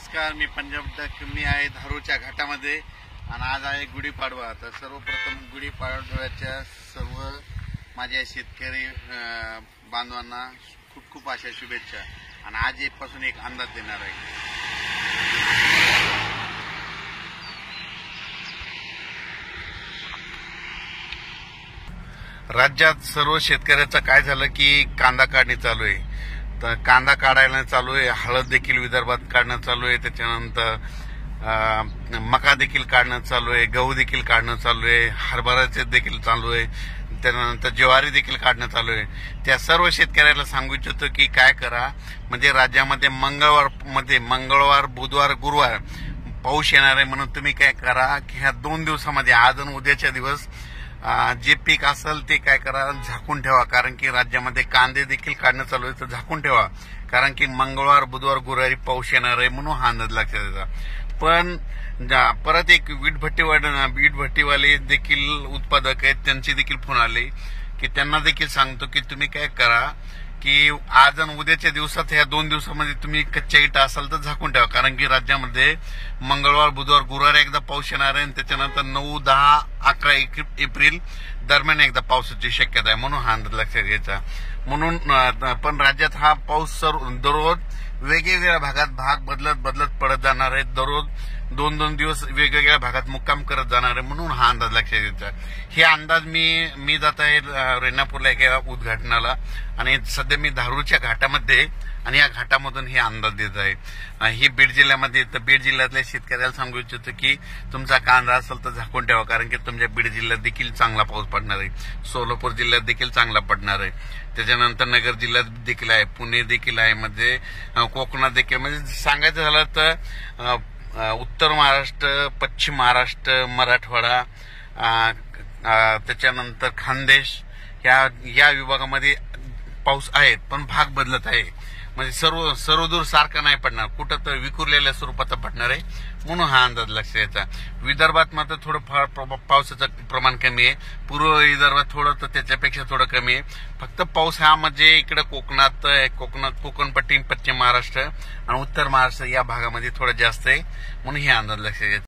नमस्कार, मी पंजाब डक. मी आहे धारूरच्या घाटामध्ये आणि आज आहे गुढीपाडवा. तर सर्वप्रथम गुढीपाडव्याच्या सर्व माझ्या शेतकरी बांधवांना खूप खूप अशा शुभेच्छा. आणि आज पासून एक अंदाज देणार आहे. राज्यात सर्व शेतकऱ्याचं काय झालं की कांदा काढणी चालू आहे. तर कांदा काढायला चालू आहे, हळद देखील विदर्भात काढणं चालू आहे, त्याच्यानंतर मका देखील काढणं चालू आहे, गहू देखील काढणं चालू आहे, हरभराचे देखील चालू आहे, त्यानंतर ज्वारी देखील काढणं चालू आहे. त्या सर्व शेतकऱ्याला सांगू इच्छितो की काय करा, म्हणजे राज्यामध्ये मंगळवार बुधवार गुरुवार पाऊस येणार आहे. म्हणून तुम्ही काय करा की ह्या 2 दिवसामध्ये आज आणि उद्याच्या दिवस जे पीक असेल ते काय करा, झाकून ठेवा. कारण की राज्यामध्ये कांदे देखील काढणं चालू आहे, तर झाकून ठेवा. कारण की मंगळवार बुधवार गुरुवारी पाऊस येणार आहे, म्हणून हा अंदाज लक्षात द्यायचा. पण परत एक वीटभट्टीवाले देखील उत्पादक आहेत, त्यांचे देखील फोन आले की त्यांना देखील सांगतो की तुम्ही काय करा की आज आणि उद्याच्या दिवसात ह्या 2 दिवसामध्ये तुम्ही कच्च्या इटा असाल तर झाकून ठेवा. कारण की राज्यामध्ये मंगळवार बुधवार गुरुवार एकदा पाऊस येणार आहे आणि त्याच्यानंतर 9, 10, 11 एप्रिल दरम्यान एकदा पावसाची शक्यता आहे. म्हणून हा अंदाज लक्षात घ्यायचा. म्हणून पण राज्यात हा पाऊस दररोज वेगवेगळ्या भागात भाग बदलत पडत जाणार आहे. दररोज 2-2 दिवस वेगवेगळ्या भागात मुक्काम करत जाणार आहे. म्हणून हा अंदाज लक्षात घ्यायचा. हे अंदाज मी जात आहे रेणापूरला एका उद्घाटनाला आणि सध्या मी धारूरच्या घाटामध्ये आणि या घाटामधून हे अंदाज देत आहे. ही बीड जिल्ह्यामध्ये, तर बीड जिल्ह्यातल्या शेतकऱ्याला सांगू इच्छितो की तुमचा कांदा असेल तर झाकून ठेवा. कारण की तुमच्या बीड जिल्ह्यात देखील चांगला पाऊस पडणार आहे, सोलापूर जिल्ह्यात देखील चांगला पडणार आहे, त्याच्यानंतर नगर जिल्ह्यात देखील आहे, पुणे देखील आहे, म्हणजे कोकणात देखील. म्हणजे सांगायचं झालं तर उत्तर महाराष्ट्र, पश्चिम महाराष्ट्र, मराठवाडा, त्याच्यानंतर खानदेश या विभागामध्ये पाऊस आहे, पण भाग बदलत आहे. म्हणजे सर्वदूर सारखा नाही पडणार, कुठं तर विखुरलेल्या स्वरूपात पडणार आहे. म्हणून हा अंदाज लक्षात यायचा. विदर्भात मात्र थोडं फार पावसाचं प्रमाण कमी आहे, पूर्व विदर्भात थोडं तर त्याच्यापेक्षा थोडं कमी आहे. फक्त पाऊस हा म्हणजे इकडे कोकणपट्टी, पश्चिम महाराष्ट्र आणि उत्तर महाराष्ट्र या भागामध्ये थोडं जास्त आहे. म्हणून हे अंदाज लक्षात घ्यायचा.